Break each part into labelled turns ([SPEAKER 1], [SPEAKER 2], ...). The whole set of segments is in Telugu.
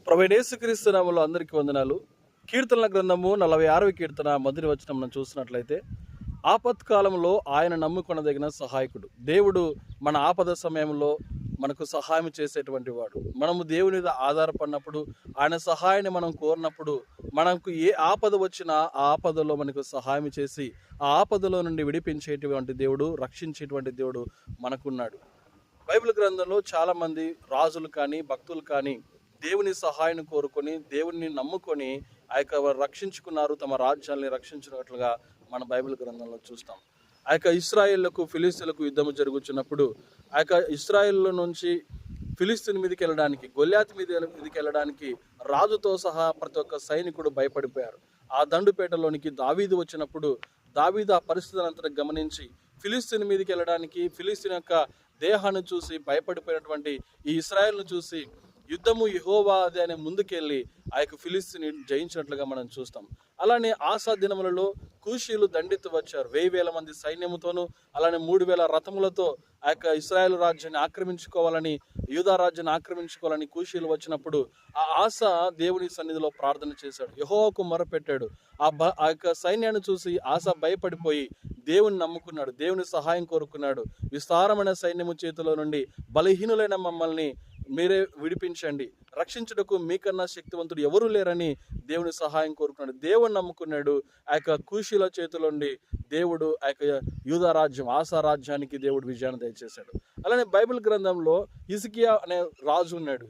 [SPEAKER 1] ప్రభువైన యేసుక్రీస్తు నామములో అందరికీ వందనాలు. కీర్తనల గ్రంథము 46వ కీర్తన మొదటి వచనం మనం చూసినట్లయితే, ఆపత్కాలంలో ఆయన నమ్ముకొనదగిన సహాయకుడు. దేవుడు మన ఆపద సమయంలో మనకు సహాయం చేసేటువంటి వాడు. మనము దేవుని మీద ఆధారపడినప్పుడు, ఆయన సహాయాన్ని మనం కోరినప్పుడు, మనకు ఏ ఆపద వచ్చినా ఆ ఆపదలో మనకు సహాయం చేసి ఆ ఆపదలో నుండి విడిపించేటువంటి దేవుడు, రక్షించేటువంటి దేవుడు మనకున్నాడు. బైబిల్ గ్రంథంలో చాలామంది రాజులు కానీ భక్తులు కానీ దేవుని సహాయాన్ని కోరుకొని దేవుని నమ్ముకొని ఆ యొక్క రక్షించుకున్నారు, తమ రాజ్యాన్ని రక్షించినట్లుగా మన బైబిల్ గ్రంథంలో చూస్తాం. ఆ యొక్క ఇశ్రాయేళ్లకు ఫిలిస్తీన్లకు యుద్ధము జరుగుతున్నప్పుడు ఆ యొక్క ఇశ్రాయేల్లో నుంచి ఫిలిస్తీన్ మీదకి వెళ్ళడానికి, గొల్యాత్ మీదకి వెళ్ళడానికి రాజుతో సహా ప్రతి ఒక్క సైనికుడు భయపడిపోయారు. ఆ దండుపేటలోనికి దావీదు వచ్చినప్పుడు దావీదు ఆ పరిస్థితిని అంతా గమనించి ఫిలిస్తీన్ మీదకి వెళ్ళడానికి, ఫిలిస్తీన్ యొక్క దేహాన్ని చూసి భయపడిపోయినటువంటి ఈ ఇశ్రాయేల్ను చూసి యుద్ధము యెహోవాదే అనే ముందుకెళ్ళి ఆ యొక్క ఫిలిస్తీని జయించినట్లుగా మనం చూస్తాం. అలానే ఆసా దినములలో కూషీలు దండెత్తి వచ్చారు 1000 మంది సైన్యముతోనూ, అలానే 3000 రథములతో ఆ యొక్క ఇశ్రాయేల్ రాజ్యాన్ని ఆక్రమించుకోవాలని, యూదా రాజ్యాన్ని ఆక్రమించుకోవాలని కూషీలు వచ్చినప్పుడు ఆ ఆసా దేవుని సన్నిధిలో ప్రార్థన చేశాడు, యెహోవాకు మొరపెట్టాడు. ఆ యొక్క సైన్యాన్ని చూసి ఆసా భయపడిపోయి దేవుని నమ్ముకున్నాడు, దేవుని సహాయం కోరుకున్నాడు. విస్తారమైన సైన్యము చేతిలో నుండి బలహీనులైన మమ్మల్ని మీరే విడిపించండి, రక్షించుటకు మీకన్నా శక్తివంతుడు ఎవరు లేరని దేవుని సహాయం కోరుకున్నాడు. దేవుని నమ్ముకున్నాడు. ఆ యొక్క కూషీల చేతిలో నుండి దేవుడు ఆ యొక్క యూదా రాజ్యం, ఆసా రాజ్యానికి దేవుడు విజయాన్ని దయచేశాడు. అలానే బైబిల్ గ్రంథంలో హిజ్కియా అనే రాజు ఉన్నాడు,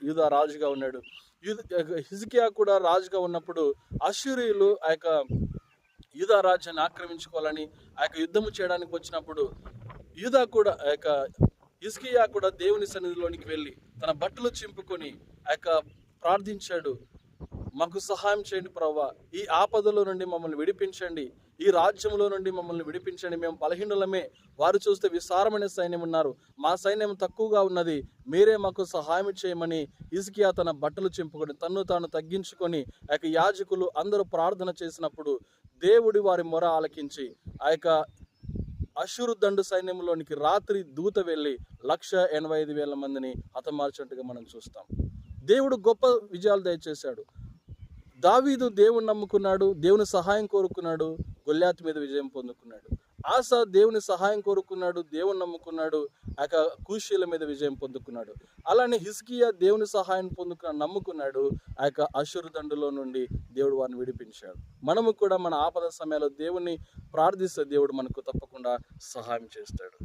[SPEAKER 1] యూదా రాజుగా ఉన్నాడు. హిజ్కియా కూడా రాజుగా ఉన్నప్పుడు అష్షూరీయులు ఆ యొక్క యూదా రాజ్యాన్ని ఆక్రమించుకోవాలని ఆ యొక్క యుద్ధము చేయడానికి వచ్చినప్పుడు యూదా కూడా ఆ యొక్క హిజ్కియా కూడా దేవుని సన్నిధిలోనికి వెళ్ళి తన బట్టలు చింపుకొని ఆ యొక్క ప్రార్థించాడు, మాకు సహాయం చేయండి ప్రభువా, ఈ ఆపదలో నుండి మమ్మల్ని విడిపించండి, ఈ రాజ్యంలో నుండి మమ్మల్ని విడిపించండి, మేము బలహీనులమే, వారు చూస్తే విస్తారమైన సైన్యం ఉన్నారు, మా సైన్యం తక్కువగా ఉన్నది, మీరే మాకు సహాయం చేయమని హిజ్కియా తన బట్టలు చింపుకొని తన్ను తాను తగ్గించుకొని ఆ యొక్క యాజకులు అందరూ ప్రార్థన చేసినప్పుడు దేవుడి వారి మొర ఆలకించి ఆ యొక్క అష్షూరు దండు సైన్యంలోనికి రాత్రి దూత వెళ్ళి 185,000 మందిని హతమార్చినట్టుగా మనం చూస్తాం. దేవుడు గొప్ప విజయాలు దయచేశాడు. దావీదు దేవుని నమ్ముకున్నాడు, దేవుని సహాయం కోరుకున్నాడు, గొల్యాత్ మీద విజయం పొందుకున్నాడు. ఆసా దేవుని సహాయం కోరుకున్నాడు, దేవుని నమ్ముకున్నాడు, ఆ యొక్క కూషీల మీద విజయం పొందుకున్నాడు. అలానే హిజ్కియా దేవుని సహాయం నమ్ముకున్నాడు, ఆ యొక్క అష్షూరు దండులో నుండి దేవుడు వారిని విడిపించాడు. మనము కూడా మన ఆపద సమయాల్లో దేవుని ప్రార్థిస్తే దేవుడు మనకు తప్పకుండా సహాయం చేస్తాడు.